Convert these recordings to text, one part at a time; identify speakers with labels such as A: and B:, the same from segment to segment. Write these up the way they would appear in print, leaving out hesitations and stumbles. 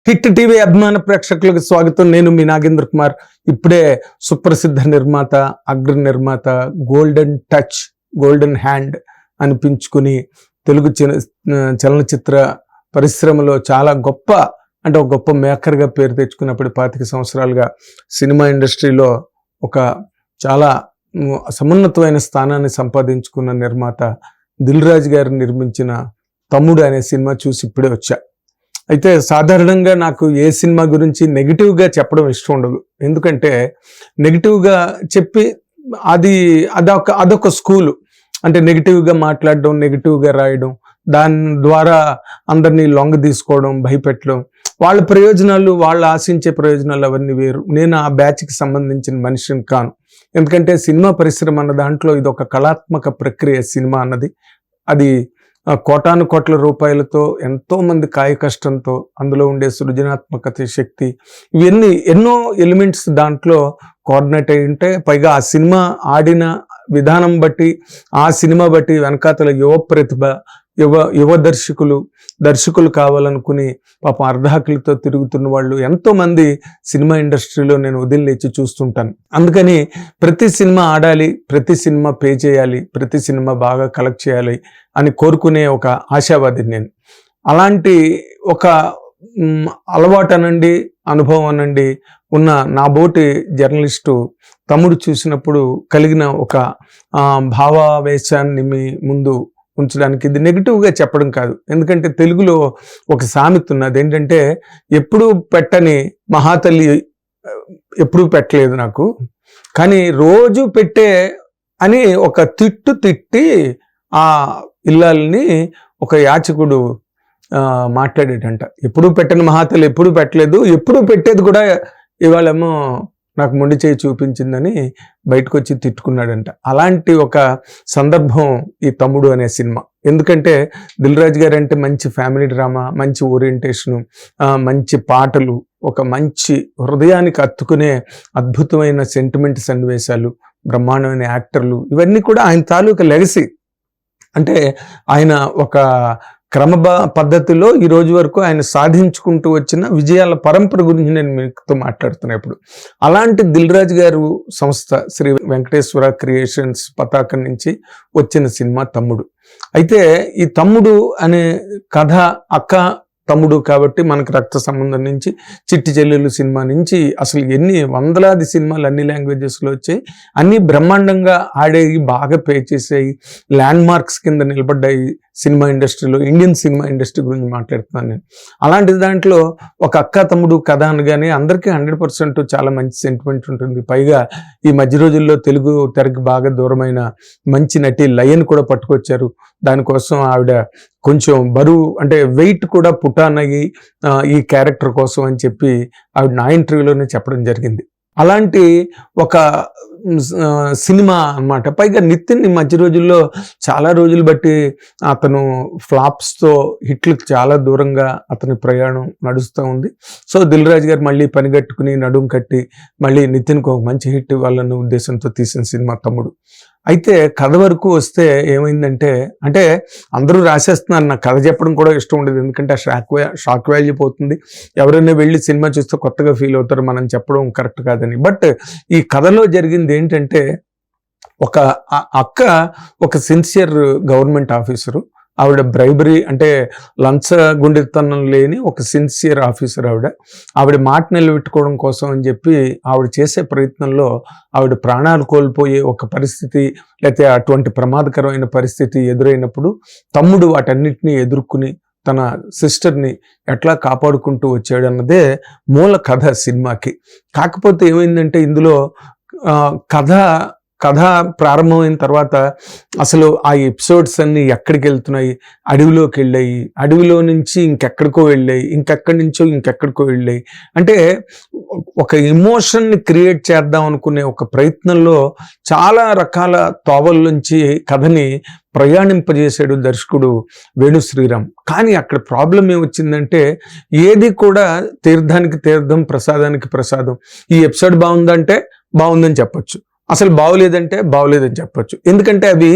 A: Hit TV అభిమాన ప్రేక్షకులకు స్వాగతం. నేను మీ నాగేంద్ర కుమార్. ఇప్పుడే సుప్రసిద్ధ నిర్మాత, అగ్ర నిర్మాత, గోల్డెన్ టచ్, గోల్డెన్ హ్యాండ్ అనిపించుకుని తెలుగు చలనచిత్ర పరిశ్రమలో చాలా గొప్ప ఒక గొప్ప మేకర్గా పేరు తెచ్చుకున్నప్పుడు 25 సంవత్సరాలుగా సినిమా ఇండస్ట్రీలో ఒక చాలా సమున్నతమైన స్థానాన్ని సంపాదించుకున్న నిర్మాత దిల్ రాజు గారు నిర్మించిన తమ్ముడు అనే సినిమా చూసి ఇప్పుడే వచ్చా. అయితే సాధారణంగా నాకు ఏ సినిమా గురించి నెగిటివ్గా చెప్పడం ఇష్టం ఉండదు. ఎందుకంటే నెగిటివ్గా చెప్పి అదొక స్కూలు. అంటే నెగిటివ్గా మాట్లాడడం, నెగిటివ్గా రాయడం, దాని ద్వారా అందరినీ లొంగ తీసుకోవడం, భయపెట్టడం, వాళ్ళ ప్రయోజనాలు, వాళ్ళు ఆశించే ప్రయోజనాలు అవన్నీ వేరు. నేను ఆ బ్యాచ్కి సంబంధించిన మనిషిని కాను. ఎందుకంటే సినిమా పరిశ్రమ అన్న దాంట్లో ఇది ఒక కళాత్మక ప్రక్రియ. సినిమా అన్నది అది కోటాను కోట్ల రూపాయలతో, ఎంతో మంది కాయ కష్టంతో, అందులో ఉండే సృజనాత్మకత శక్తి, ఇవన్నీ ఎన్నో ఎలిమెంట్స్ దాంట్లో కోఆర్డినేట్ అయి ఉంటే, పైగా ఆ సినిమా ఆడిన విధానం బట్టి, ఆ సినిమా బట్టి వెనకాతల యువ ప్రతిభ, యువ దర్శకులు కావాలనుకుని పాపం అర్ధాకులతో తిరుగుతున్న వాళ్ళు ఎంతో మంది సినిమా ఇండస్ట్రీలో నేను వదిలేచి చూస్తుంటాను. అందుకని ప్రతి సినిమా ఆడాలి, ప్రతి సినిమా పే చేయాలి, ప్రతి సినిమా బాగా కలెక్ట్ చేయాలి అని కోరుకునే ఒక ఆశావాది నేను. అలాంటి ఒక అలవాటు అనండి, అనుభవం అనండి ఉన్న నా బోటి జర్నలిస్టు తమ్ముడు చూసినప్పుడు కలిగిన ఒక భావావేశాన్ని మీ ముందు ఉంచడానికి, ఇది నెగిటివ్గా చెప్పడం కాదు. ఎందుకంటే తెలుగులో ఒక సామెత ఉన్నది ఏంటంటే, ఎప్పుడూ పెట్టని మహాతల్లి ఎప్పుడూ పెట్టలేదు నాకు, కానీ రోజు పెట్టే అని ఒక తిట్టి ఆ ఇల్లాలని ఒక యాచకుడు మాట్లాడేటంట. ఎప్పుడూ పెట్టని మహాతల్లి ఎప్పుడూ పెట్టలేదు, ఎప్పుడూ పెట్టేది కూడా ఇవాళేమో నాకు మొండి చేయి చూపించిందని బయటకు వచ్చి తిట్టుకున్నాడంట. అలాంటి ఒక సందర్భం ఈ తమ్ముడు అనే సినిమా. ఎందుకంటే దిల్ రాజు గారు అంటే మంచి ఫ్యామిలీ డ్రామా, మంచి ఓరియంటేషను, మంచి పాటలు, ఒక మంచి హృదయానికి హత్తుకునే అద్భుతమైన సెంటిమెంట్ సన్నివేశాలు, బ్రహ్మాండమైన యాక్టర్లు, ఇవన్నీ కూడా ఆయన తాలూకా లెగసీ. అంటే ఆయన ఒక పద్ధతిలో ఈ రోజు వరకు ఆయన సాధించుకుంటూ వచ్చిన విజయాల పరంపర గురించి నేను మీతో మాట్లాడుతున్నా ఇప్పుడు. అలాంటి దిల్ రాజు గారు సంస్థ శ్రీ వెంకటేశ్వర క్రియేషన్స్ పతాకం నుంచి వచ్చిన సినిమా తమ్ముడు. అయితే ఈ తమ్ముడు అనే కథ అక్క తమ్ముడు కాబట్టి మనకు రక్త సంబంధం నుంచి, చిట్టి చెల్లెలు సినిమా నుంచి అసలు ఎన్ని వందలాది సినిమాలు అన్ని లాంగ్వేజెస్లో వచ్చాయి. అన్నీ బ్రహ్మాండంగా ఆడేవి, బాగా పే చేసాయి, ల్యాండ్ మార్క్స్ కింద నిలబడ్డాయి సినిమా ఇండస్ట్రీలో. ఇండియన్ సినిమా ఇండస్ట్రీ గురించి మాట్లాడుతున్నాను నేను. అలాంటి దాంట్లో ఒక అక్క తమ్ముడు కథ అనగానే అందరికీ 100% చాలా మంచి సెంటిమెంట్ ఉంటుంది. పైగా ఈ మధ్య రోజుల్లో తెలుగు తెరకి బాగా దూరమైన మంచి నటి లయన్ కూడా పట్టుకొచ్చారు. దానికోసం ఆవిడ కొంచెం బరువు, అంటే వెయిట్ కూడా పుటానయ్యి ఈ క్యారెక్టర్ కోసం అని చెప్పి ఆవిడ నా ఇంటర్వ్యూలోనే చెప్పడం జరిగింది. అలాంటి ఒక సినిమా అన్నమాట. పైగా నితిన్ ఈ మధ్య రోజుల్లో చాలా రోజులు బట్టి అతను ఫ్లాప్స్తో హిట్లకు చాలా దూరంగా అతని ప్రయాణం నడుస్తూ ఉంది. సో దిల్ రాజు గారు మళ్ళీ పనిగట్టుకుని నడుం కట్టి మళ్ళీ నితిన్కి ఒక మంచి హిట్ ఇవ్వాలన్న ఉద్దేశంతో తీసిన సినిమా తమ్ముడు. అయితే కథ వరకు వస్తే ఏమైందంటే, అంటే అందరూ రాసేస్తున్నారు, నాకు కథ చెప్పడం కూడా ఇష్టం ఉండదు. ఎందుకంటే షాక్ వాల్యూ పోతుంది. ఎవరైనా వెళ్ళి సినిమా చూస్తే కొత్తగా ఫీల్ అవుతారు, మనం చెప్పడం కరెక్ట్ కాదని. బట్ ఈ కథలో జరిగింది ఏంటంటే, ఒక అక్క ఒక సిన్సియర్ గవర్నమెంట్ ఆఫీసరు. ఆవిడ బ్రైబరీ, అంటే లంచగొండితనం లేని ఒక సిన్సియర్ ఆఫీసర్. ఆవిడ మాట నిలబెట్టుకోవడం కోసం అని చెప్పి ఆవిడ చేసే ప్రయత్నంలో ఆవిడ ప్రాణాలు కోల్పోయే ఒక పరిస్థితి, లేకపోతే అటువంటి ప్రమాదకరమైన పరిస్థితి ఎదురైనప్పుడు తమ్ముడు వాటన్నిటినీ ఎదుర్కొని తన సిస్టర్ని ఎట్లా కాపాడుకుంటూ వచ్చాడు అన్నదే మూల కథ సినిమాకి. కాకపోతే ఏమైందంటే, ఇందులో కథ ప్రారంభమైన తర్వాత అసలు ఆ ఎపిసోడ్స్ అన్నీ ఎక్కడికి వెళ్తున్నాయి, అడవిలోకి వెళ్ళాయి, అడవిలో నుంచి ఇంకెక్కడికో వెళ్ళాయి, ఇంకెక్కడి నుంచో ఇంకెక్కడికో వెళ్ళాయి. అంటే ఒక ఎమోషన్ని క్రియేట్ చేద్దాం అనుకునే ఒక ప్రయత్నంలో చాలా రకాల తోవల నుంచి కథని ప్రయాణింపజేశాడు దర్శకుడు వేణు శ్రీరామ్. కానీ అక్కడ ప్రాబ్లం ఏమొచ్చిందంటే, ఏది కూడా తీర్థానికి తీర్థం, ప్రసాదానికి ప్రసాదం. ఈ ఎపిసోడ్ బాగుందంటే బాగుందని చెప్పొచ్చు, అసలు బాగోలేదంటే బాగోలేదని చెప్పొచ్చు. ఎందుకంటే అవి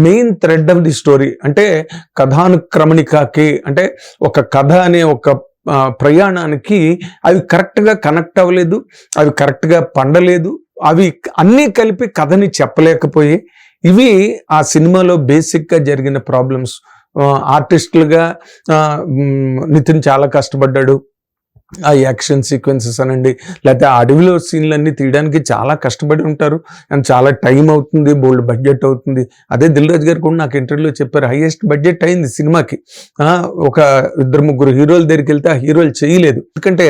A: main thread of the story. అంటే కథానుక్రమణికకి, అంటే ఒక కథ అనే ఒక ప్రయాణానికి అవి కరెక్ట్గా కనెక్ట్ అవ్వలేదు, అవి కరెక్ట్గా పండలేదు, అవి అన్నీ కలిపి కథని చెప్పలేకపోయి ఇవి ఆ సినిమాలో బేసిక్గా జరిగిన ప్రాబ్లమ్స్. ఆర్టిస్టులుగా నితిన్ చాలా కష్టపడ్డాడు. ఆ యాక్షన్ సీక్వెన్సెస్ అనండి, లేకపోతే ఆ అడవిలో సీన్లన్నీ తీయడానికి చాలా కష్టపడి ఉంటారు అండ్ చాలా టైం అవుతుంది, బోల్డ్ బడ్జెట్ అవుతుంది. అదే దిల్ రాజు గారు కూడా నాకు ఇంటర్వ్యూలో చెప్పారు, హైయెస్ట్ బడ్జెట్ అయింది సినిమాకి. ఒక 2-3 హీరోల దగ్గరికి వెళ్తే ఆ హీరోలు చేయలేదు, ఎందుకంటే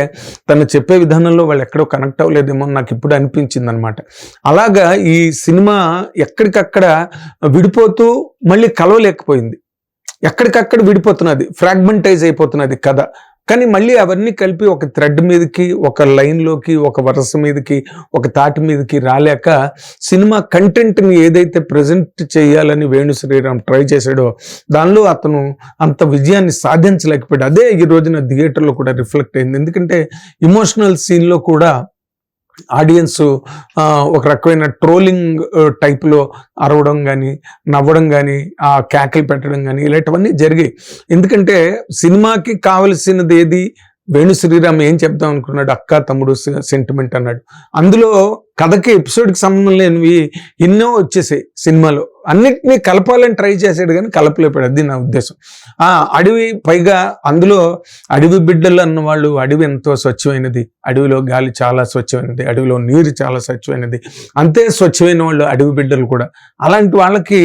A: తను చెప్పే విధానంలో వాళ్ళు ఎక్కడో కనెక్ట్ అవ్వలేదేమో నాకు ఇప్పుడు అనిపించింది అనమాట. అలాగా ఈ సినిమా ఎక్కడికక్కడ విడిపోతూ మళ్ళీ కలవలేకపోయింది, ఎక్కడికక్కడ విడిపోతున్నది, ఫ్రాగ్మెంటైజ్ అయిపోతున్నది కథ. కానీ మళ్ళీ అవన్నీ కలిపి ఒక థ్రెడ్ మీదకి, ఒక లైన్లోకి, ఒక వరుస మీదకి, ఒక తాటి మీదకి రాలేక సినిమా కంటెంట్ని ఏదైతే ప్రజెంట్ చేయాలని వేణు శ్రీరామ్ ట్రై చేశాడో దానిలో అతను అంత విజయాన్ని సాధించలేకపోయాడు. అదే ఈ రోజున థియేటర్లో కూడా రిఫ్లెక్ట్ అయింది. ఎందుకంటే ఇమోషనల్ సీన్లో కూడా ఆడియన్స్ ఒక రకమైన ట్రోలింగ్ టైప్లో అరవడం కానీ, నవ్వడం కానీ, ఆ కేకలు పెట్టడం కానీ ఇలాంటివన్నీ జరిగాయి. ఎందుకంటే సినిమాకి కావలసినది ఏది, వేణు శ్రీరామ్ ఏం చెప్దాం అనుకున్నాడు, అక్క తమ్ముడు సెంటిమెంట్ అన్నాడు. అందులో కథకి ఎపిసోడ్కి సంబంధం లేనివి ఎన్నో వచ్చేసాయి సినిమాలో. అన్నిటినీ కలపాలని ట్రై చేశాడు కానీ కలపలేపాడు, అది నా ఉద్దేశం. అడవి, పైగా అందులో అడవి బిడ్డలు అన్న వాళ్ళు, అడవి ఎంతో స్వచ్ఛమైనది, అడవిలో గాలి చాలా స్వచ్ఛమైనది, అడవిలో నీరు చాలా స్వచ్ఛమైనది, అంతే స్వచ్ఛమైన వాళ్ళు అడవి బిడ్డలు కూడా. అలాంటి వాళ్ళకి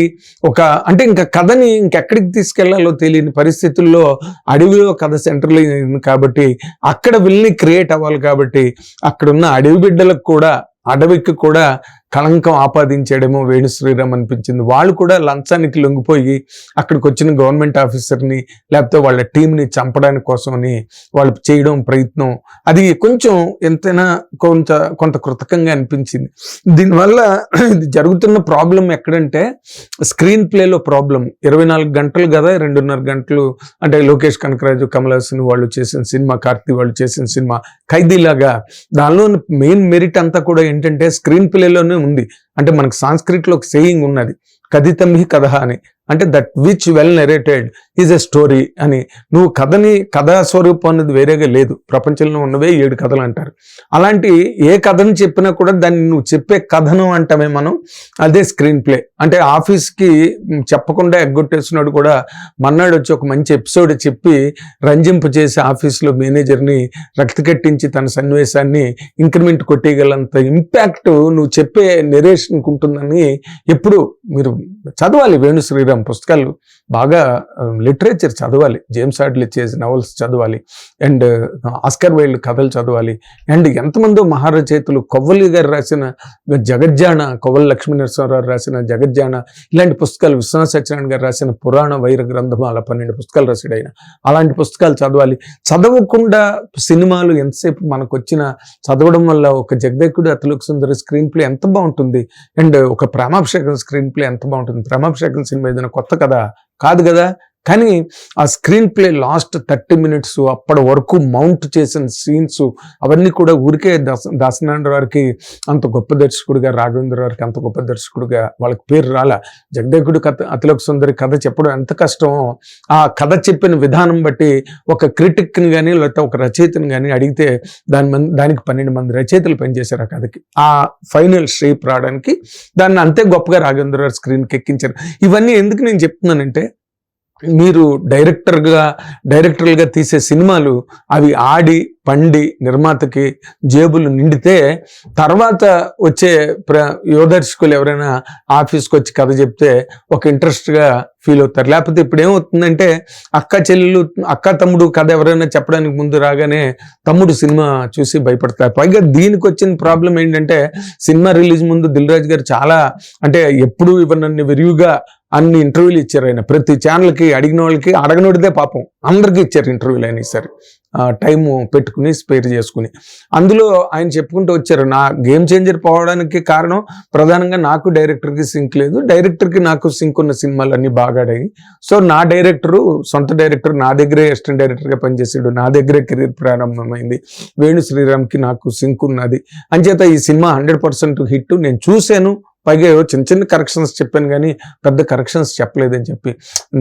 A: అంటే ఇంకా కథని ఇంకెక్కడికి తీసుకెళ్లాలో తెలియని పరిస్థితుల్లో అడవిలో కథ సెంటర్లో కాబట్టి అక్కడ విల్ని క్రియేట్ అవ్వాలి కాబట్టి అక్కడున్న అడవి బిడ్డలకు కూడా, అడవికి కూడా కళంకం ఆపాదించాడేమో వేణు శ్రీరామ్ అనిపించింది. వాళ్ళు కూడా లంచానికి లొంగిపోయి అక్కడికి వచ్చిన గవర్నమెంట్ ఆఫీసర్ని లేకపోతే వాళ్ళ టీంని చంపడానికి కోసమని వాళ్ళు చేయడం ప్రయత్నం, అది కొంచెం ఎంతైనా కొంత కృతకంగా అనిపించింది. దీనివల్ల ఇది జరుగుతున్న ప్రాబ్లం ఎక్కడంటే స్క్రీన్ ప్లేలో ప్రాబ్లం. 24 గంటలు కదా, 2.5 గంటలు అంటే లోకేష్ కనకరాజు, కమల్ హాసన్ వాళ్ళు చేసిన సినిమా, కార్తీ వాళ్ళు చేసిన సినిమా ఖైదీలాగా, దానిలో మెయిన్ మెరిట్ అంతా కూడా ఏంటంటే స్క్రీన్ ప్లేలోనే ఉంది. అంటే మనకు సాంస్క్రిట్లో ఒక సేయింగ్ ఉన్నది, కథితం హి కథ అని, అంటే that which well narrated is a story అని. నువ్వు కథా స్వరూపం అన్నది వేరేగా లేదు, ప్రపంచంలో ఉన్నవే 7 కథలు అంటారు. అలాంటి ఏ కథను చెప్పినా కూడా దాన్ని నువ్వు చెప్పే కథనం అంటామే మనం, అదే స్క్రీన్ ప్లే. అంటే ఆఫీస్కి చెప్పకుండా ఎగ్గొట్టేస్తున్నాడు కూడా మన్నాడు వచ్చి ఒక మంచి ఎపిసోడ్ చెప్పి రంజింపు చేసి ఆఫీస్లో మేనేజర్ని రక్తి కట్టించి తన సన్నివేశాన్ని ఇంక్రిమెంట్ కొట్టేయగలంత ఇంపాక్ట్ నువ్వు చెప్పే నెరేషన్కి ఉంటుందని ఎప్పుడు మీరు చదవాలి. వేణు శ్రీరామ్ పుస్తకాలు బాగా, లిటరేచర్ చదవాలి, జేమ్స్ హార్డ్లీ చేసిన నవల్స్ చదవాలి, అండ్ ఆస్కర్ వైల్డ్ కథలు చదవాలి, అండ్ ఎంతమందో మహారచయితలు, కొవ్వలి గారు రాసిన జగజ్జాన, కొవ్వలి లక్ష్మీనరసింహారావు రాసిన జగజ్జాన, ఇలాంటి పుస్తకాలు, విశ్వనాథ సత్యనారాయణ గారు రాసిన పురాణ వైర గ్రంథమాల 12 పుస్తకాలు రాశాడు ఆయన. అలాంటి పుస్తకాలు చదవాలి. చదవకుండా సినిమాలు ఎంతసేపు మనకు వచ్చిన చదవడం వల్ల ఒక జగదేకుడు అతిలోక సుందరి స్క్రీన్ ప్లే ఎంత బాగుంటుంది, అండ్ ఒక ప్రేమాభిషేకం స్క్రీన్ ప్లే ఎంత బాగుంటుంది. ప్రేమాభిషేకం సినిమా ఏదైనా కొత్త కదా కాదు కదా, కానీ ఆ స్క్రీన్ ప్లే లాస్ట్ 30 మినిట్స్ అప్పటి వరకు మౌంట్ చేసిన సీన్స్ అవన్నీ కూడా ఊరికే దాసనారాయణ గారికి అంత గొప్ప దర్శకుడిగా, రాఘవేంద్ర గారికి అంత గొప్ప దర్శకుడిగా వాళ్ళకి పేరు రాలా. జగదేకుడు అతిలోక సుందరి కథ చెప్పడం ఎంత కష్టమో, ఆ కథ చెప్పిన విధానం బట్టి ఒక క్రిటిక్ని కానీ లేకపోతే ఒక రచయితని కానీ అడిగితే దానికి 12 మంది రచయితలు పనిచేశారు ఆ కథకి. ఆ ఫైనల్ షేప్ రావడానికి దాన్ని అంతే గొప్పగా రాఘవేంద్ర గారు స్క్రీన్కి ఎక్కించారు. ఇవన్నీ ఎందుకు నేను చెప్తున్నానంటే, మీరు డైరెక్టర్లుగా తీసే సినిమాలు అవి ఆడి పండి నిర్మాతకి జేబులు నిండితే తర్వాత వచ్చే యువదర్శకులు ఎవరైనా ఆఫీస్కి వచ్చి కథ చెప్తే ఒక ఇంట్రెస్ట్గా ఫీల్ అవుతారు. లేకపోతే ఇప్పుడు ఏమవుతుందంటే అక్క తమ్ముడు కథ ఎవరైనా చెప్పడానికి ముందు రాగానే తమ్ముడు సినిమా చూసి భయపడతారు. పైగా దీనికి వచ్చిన ప్రాబ్లం ఏంటంటే, సినిమా రిలీజ్ ముందు దిల్ రాజు గారు చాలా, అంటే ఎప్పుడు ఇవన్నీ విరివిగా అన్ని ఇంటర్వ్యూలు ఇచ్చారు ఆయన. ప్రతి ఛానల్కి అడిగిన వాళ్ళకి, అడగనోడితే పాపం అందరికీ ఇచ్చారు ఇంటర్వ్యూలు అయినా సరే, టైము పెట్టుకుని స్పేర్ చేసుకుని. అందులో ఆయన చెప్పుకుంటూ వచ్చారు, నా గేమ్ చేంజర్ పోవడానికి కారణం ప్రధానంగా నాకు డైరెక్టర్కి సింక్ లేదు, డైరెక్టర్కి నాకు సింక్ ఉన్న సినిమాలు అన్నీ బాగా ఆడాయి. సో నా సొంత డైరెక్టర్ నా దగ్గరే అసిస్టెంట్ డైరెక్టర్గా పనిచేసాడు, నా దగ్గరే కెరీర్ ప్రారంభమైంది, వేణు శ్రీరామ్కి నాకు సింక్ ఉన్నది. అంచేత ఈ సినిమా 100% హిట్. నేను చూశాను, పైగా చిన్న చిన్న కరెక్షన్స్ చెప్పాను కానీ పెద్ద కరెక్షన్స్ చెప్పలేదని చెప్పి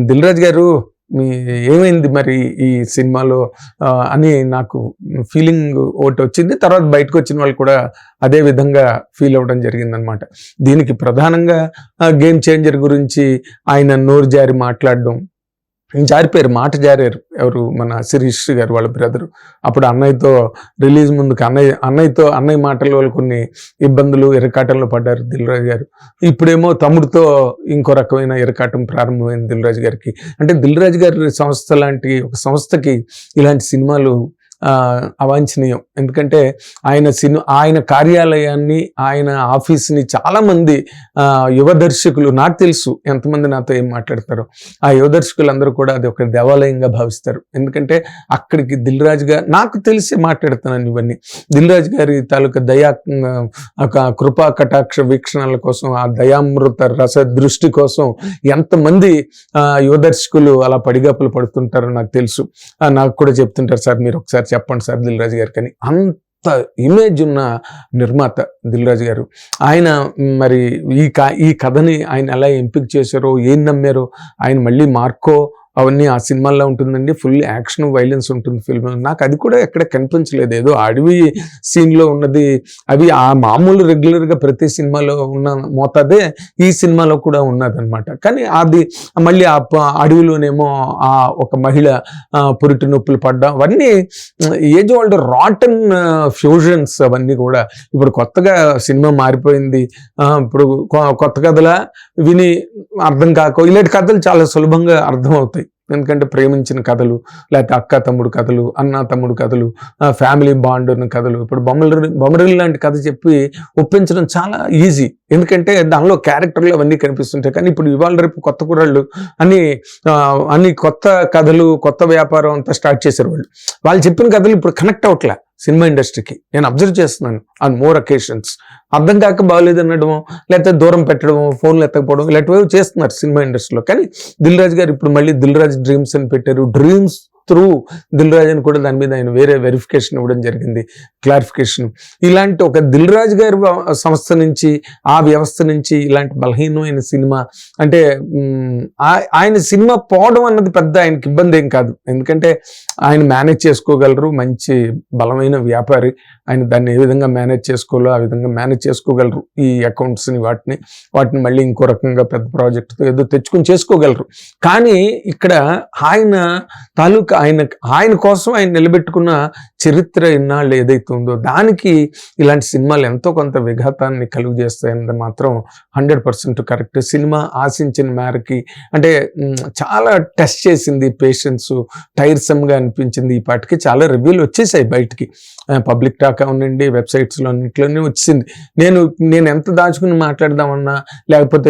A: దిల్ రాజు గారు మీ ఏమైంది మరి ఈ సినిమాలో అని నాకు ఫీలింగ్ ఒకటి వచ్చింది. తర్వాత బయటకు వచ్చిన వాళ్ళు కూడా అదే విధంగా ఫీల్ అవ్వడం జరిగిందనమాట. దీనికి ప్రధానంగా గేమ్ చేంజర్ గురించి ఆయన నోరు జారి మాట్లాడడం, జారిపోయారు, మాట జారారు. ఎవరు, మన శిరీష్ గారు వాళ్ళ బ్రదరు. అప్పుడు అన్నయ్యతో రిలీజ్ ముందుకు అన్నయ్య మాటల వల్ల కొన్ని ఇబ్బందులు, ఇరకాటంలో పడ్డారు దిల్ రాజు గారు. ఇప్పుడేమో తమ్ముడితో ఇంకో రకమైన ఇరకాటం ప్రారంభమైంది దిల్ రాజు గారికి. అంటే దిల్ రాజు గారి సంస్థ లాంటి ఒక సంస్థకి ఇలాంటి సినిమాలు అవాంఛనీయం. ఎందుకంటే ఆయన కార్యాలయాన్ని, ఆయన ఆఫీస్ని చాలా మంది యువ దర్శకులు, నాకు తెలుసు ఎంతమంది నాతో ఏం మాట్లాడతారో, ఆ యువ దర్శకులందరూ కూడా అది ఒక దేవాలయంగా భావిస్తారు. ఎందుకంటే అక్కడికి దిల్ రాజు గారు, నాకు తెలిసి మాట్లాడుతున్నాను ఇవన్నీ, దిల్ రాజు గారి తాలూకా కృపా కటాక్ష వీక్షణల కోసం, ఆ దయామృత రస దృష్టి కోసం ఎంతమంది యువ దర్శకులు అలా పడిగాపులు పడుతుంటారో నాకు తెలుసు. నాకు కూడా చెప్తుంటారు, సార్ మీరు ఒకసారి చెప్పండి సార్ దిల్ రాజు గారికి అని. అంత ఇమేజ్ ఉన్న నిర్మాత దిల్ రాజు గారు. ఆయన మరి ఈ కథని ఆయన ఎలా ఎంపిక చేశారో, ఏం నమ్మారో, ఆయన మళ్ళీ మార్కో అవన్నీ ఆ సినిమాల్లో ఉంటుందండి. ఫుల్ యాక్షన్, వైలెన్స్ ఉంటుంది ఫిల్మ్. నాకు అది కూడా ఎక్కడ కనిపించలేదు. ఏదో అడవి సీన్లో ఉన్నది, అవి ఆ మామూలు రెగ్యులర్గా ప్రతి సినిమాలో ఉన్న మోతాదే ఈ సినిమాలో కూడా ఉన్నదన్నమాట. కానీ అది మళ్ళీ ఆ అడవిలోనేమో ఆ ఒక మహిళ పురిటి నొప్పులు పడ్డం, అవన్నీ ఏజ్ ఓల్డ్ రాటన్ ఫ్యూజన్స్ అవన్నీ కూడా. ఇప్పుడు కొత్తగా సినిమా మారిపోయింది. ఇప్పుడు కొత్త కథలా విని అర్థం కాక ఇలాంటి కథలు చాలా సులభంగా అర్థం అవుతాయి. ఎందుకంటే ప్రేమించిన కథలు, లేకపోతే అక్క తమ్ముడు కథలు, అన్న తమ్ముడు కథలు, ఫ్యామిలీ బాండ్ ఉన్న కథలు. ఇప్పుడు బొమ్మరిల్లు లాంటి కథ చెప్పి ఒప్పించడం చాలా ఈజీ, ఎందుకంటే దానిలో క్యారెక్టర్లు అవన్నీ కనిపిస్తుంటాయి. కానీ ఇప్పుడు ఇవాళ రేపు కొత్త కుర్రాళ్ళు అన్ని కొత్త కథలు, కొత్త వ్యాపారం అంతా స్టార్ట్ చేశారు. వాళ్ళు చెప్పిన కథలు ఇప్పుడు కనెక్ట్ అవ్వట్లే సినిమా ఇండస్ట్రీకి. నేను అబ్జర్వ్ చేస్తున్నాను ఆన్ మోర్ అకేషన్స్. అర్థం కాక బాగోలేదు అనడమో, లేకపోతే దూరం పెట్టడమో, ఫోన్లు ఎత్తకపోవడం, ఇలాంటివి చేస్తున్నారు సినిమా ఇండస్ట్రీలో. కానీ దిల్ రాజు గారు ఇప్పుడు మళ్ళీ దిల్ రాజు డ్రీమ్స్ అని పెట్టారు. డ్రీమ్స్ త్రూ దిల్ రాజు అని కూడా దాని మీద ఆయన వేరే వెరిఫికేషన్ ఇవ్వడం జరిగింది, క్లారిఫికేషన్. ఇలాంటి ఒక దిల్ రాజు గారి సంస్థ నుంచి, ఆ వ్యవస్థ నుంచి ఇలాంటి బలహీనమైన సినిమా అంటే ఆయన సినిమా పోవడం అన్నది పెద్ద ఆయనకి ఇబ్బంది ఏం కాదు. ఎందుకంటే ఆయన మేనేజ్ చేసుకోగలరు, మంచి బలమైన వ్యాపారి. ఆయన దాన్ని ఏ విధంగా మేనేజ్ చేసుకోవాలో ఆ విధంగా మేనేజ్ చేసుకోగలరు. ఈ అకౌంట్స్ని వాటిని మళ్ళీ ఇంకో రకంగా పెద్ద ప్రాజెక్ట్తో ఏదో తెచ్చుకుని చేసుకోగలరు. కానీ ఇక్కడ ఆయన తాలూకా ఆయన కోసం ఆయన నిలబెట్టుకున్న చరిత్ర ఇన్నాళ్ళు ఏదైతే ఉందో దానికి ఇలాంటి సినిమాలు ఎంతో కొంత విఘాతాన్ని కలుగు చేస్తాయన్నది మాత్రం 100% కరెక్ట్. సినిమా ఆశించిన మేరకి అంటే చాలా టెస్ట్ చేసింది, పేషెన్స్, టైర్సమ్గా అనిపించింది. ఈ పాటికి చాలా రివ్యూలు వచ్చేసాయి బయటికి, పబ్లిక్ టాక్ అవునండి, వెబ్సైట్స్లో అన్నింటిలోనే వచ్చింది. నేను ఎంత దాచుకుని మాట్లాడదామన్నా, లేకపోతే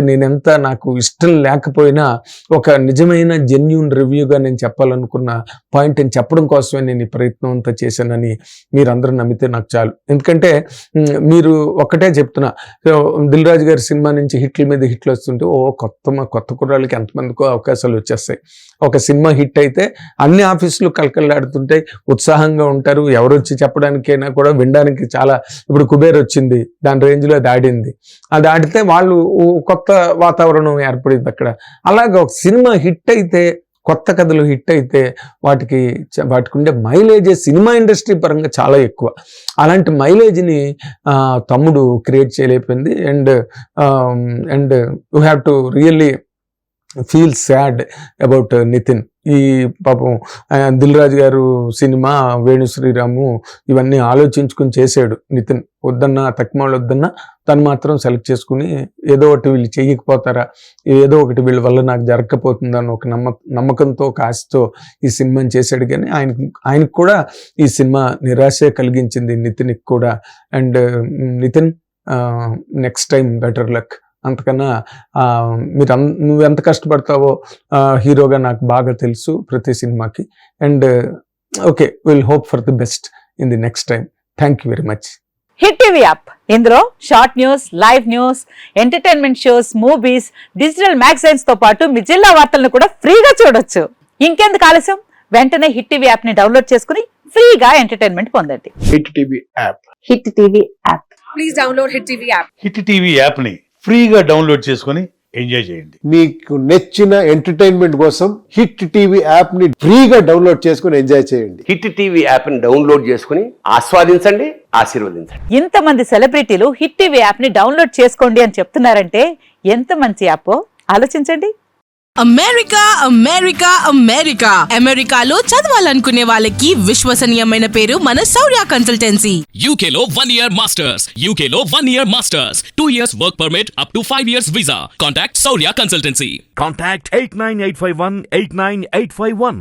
A: నాకు ఇష్టం లేకపోయినా ఒక నిజమైన జెన్యూన్ రివ్యూగా నేను చెప్పాలనుకున్న పాయింట్ అని చెప్పడం కోసమే నేను ఈ ప్రయత్నం అంతా చేశానని మీరందరూ నమ్మితే నాకు చాలు. ఎందుకంటే మీరు ఒక్కటే చెప్తున్నా, దిల్ రాజు గారి సినిమా నుంచి హిట్ల మీద హిట్లు వస్తుంటే కొత్త కుర్రాళ్ళకి ఎంతమందికో అవకాశాలు వచ్చేస్తాయి. ఒక సినిమా హిట్ అయితే అన్ని ఆఫీసులు కలకల్లాడుతుంటాయి, ఉత్సాహంగా ఉంటారు. ఎవరు వచ్చి చెప్పడానికైనా కూడా వినడానికి చాలా. ఇప్పుడు కుబేర్ వచ్చింది, దాని రేంజ్లో అది ఆడింది. అది ఆడితే వాళ్ళు కొత్త వాతావరణం ఏర్పడింది అక్కడ. అలాగే ఒక సినిమా హిట్ అయితే, కొత్త కథలు హిట్ అయితే వాటికి ఉండే మైలేజ్ సినిమా ఇండస్ట్రీ పరంగా చాలా ఎక్కువ. అలాంటి మైలేజ్ని తమ్ముడు క్రియేట్ చేయలేకపోయింది. And you have to really feel sad about Nitin. ఈ పాపం దిల్ రాజు గారు సినిమా, వేణు శ్రీరాము ఇవన్నీ ఆలోచించుకుని చేశాడు నితిన్. వద్దన్నా తక్కువలు వద్దన్నా తను మాత్రం సెలెక్ట్ చేసుకుని ఏదో ఒకటి వీళ్ళు చేయకపోతారా, ఏదో ఒకటి వీళ్ళ వల్ల నాకు జరగకపోతుందని ఒక నమ్మకంతో, ఒక ఆశతో ఈ సినిమాని చేశాడు. కానీ ఆయనకు కూడా ఈ సినిమా నిరాశ కలిగించింది, నితిన్కి కూడా. And Nitin, next time better luck. అంతకన్నా నువ్వు ఎంత కష్టపడతావో హీరోగా నాకు బాగా తెలుసు ప్రతి సినిమాకి. And okay, will hope for the best in the next time. Thank you very much.
B: Hit TV app, ఇందులో short news, live news, entertainment shows, movies, digital magazines తో పాటు మీ జిల్లా వార్తలను కూడా ఫ్రీగా చూడొచ్చు. ఇంకెందుకు ఆలస్యం, వెంటనే హిట్ టీవీ యాప్ ని డౌన్లోడ్ చేసుకుని ఫ్రీగా ఎంటర్టైన్మెంట్ పొందండి.
C: Hit TV app.
B: Hit TV app.
D: Please download hit TV app.
C: Hit TV app ని ఫ్రీగా డౌన్లోడ్ చేసుకొని ఎంజాయ్ చేయండి.
D: మీకు నచ్చిన ఎంటర్టైన్మెంట్ కోసం హిట్ టీవీ యాప్ ని ఫ్రీగా డౌన్లోడ్ చేసుకుని ఎంజాయ్ చేయండి.
E: హిట్ టీవీ యాప్ని డౌన్లోడ్ చేసుకుని ఆస్వాదించండి, ఆశీర్వదించండి.
B: ఇంతమంది సెలబ్రిటీలు హిట్ టీవీ యాప్ ని డౌన్లోడ్ చేసుకోండి అని చెప్తున్నారంటే ఎంత మంచి యాప్ ఆలోచించండి.
F: అమెరికా అమెరికా అమెరికా అమెరికాలో చదవాలనుకునే వాళ్ళకి విశ్వసనీయమైన పేరు మన శౌర్య కన్సల్టెన్సీ.
G: UK లో 1 year masters. UK లో 1 year masters. 2 years work permit up to 5 years visa. Contact Saurya Consultancy.
C: Contact 89851 89851.